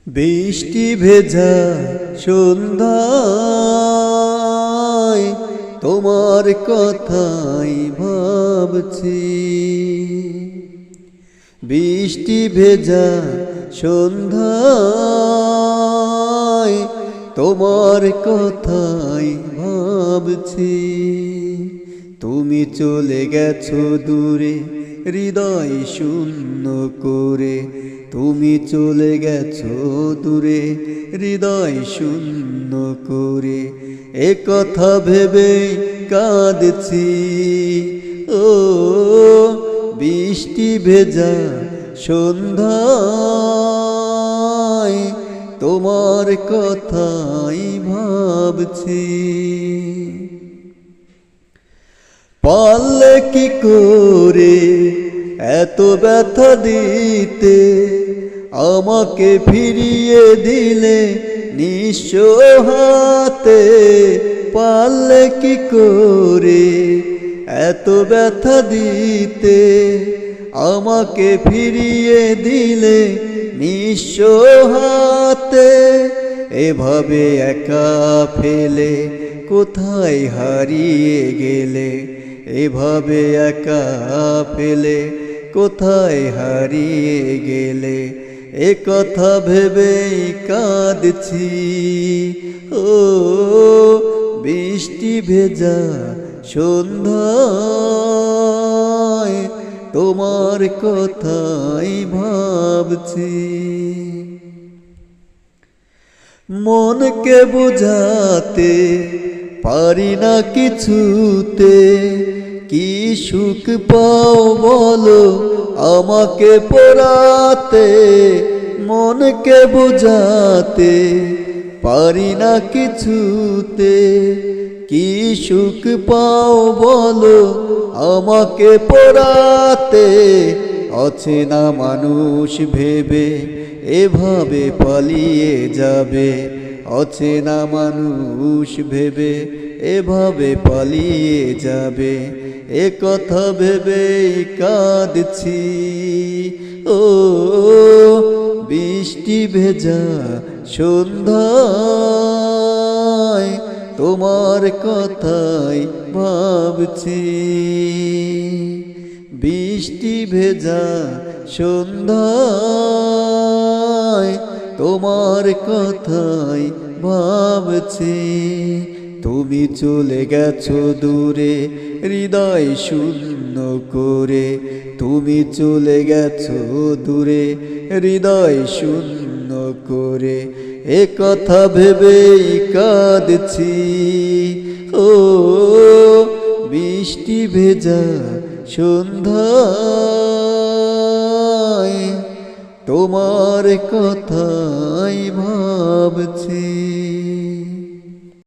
বৃষ্টি ভেজা সন্ধ্যায় তোমার কথাই ভাবছি। বৃষ্টি ভেজা সন্ধ্যায় তোমার কথাই ভাবছি। তুমি চলে গেছো দূরে হৃদয় শূন্য করে। তুমি চলে গেছো দূরে হৃদয় শূন্য করে। এ কথা ভেবে কাঁদছি। ও বৃষ্টি ভেজা সন্ধ্যায় তোমার কথাই ভাবছি। পারলে কি করে এত ব্যথা দিতে, আমাকে ফিরিয়ে দিলে নিঃস্ব হাতে। পারলে কি করে এত ব্যথা দিতে, আমাকে ফিরিয়ে দিলে নিঃস্ব হাতে। এভাবে একা ফেলে কোথায় হারিয়ে গেলে, এভাবে একা ফেলে কোথায় হারিয়ে গেলে। এ কথা ভেবেই কাঁদছি। ও বৃষ্টি ভেজা সন্ধ্যায় তোমার কথাই ভাবছি। মনকে বোঝাতে পারি না কিছুতে, কি সুখ পাও বলো আমাকে পোড়াতে। মনকে বোঝাতে পারি না কিছুতে, কি সুখ পাও বলো আমাকে পোড়াতে। অচেনা মানুষ ভেবে এভাবে পালিয়ে যাবে। অচেনা মানুষ ভেবে এভাবে পালিয়ে যাবে। এ কথা ভেবেই কাঁদছি। ও বৃষ্টি ভেজা সন্ধ্যায় তোমার কথাই ভাবছি। বৃষ্টি ভেজা সন্ধ্যায় তোমার কথাই ভাবছি। তুমি চলে গেছো দূরে হৃদয় শূন্য করে। তুমি চলে গেছো দূরে হৃদয় শূন্য করে। এ কথা ভেবেই কাঁদছি। ও বৃষ্টি ভেজা সন্ধ্যায় তোমার কথাই ভাবছি।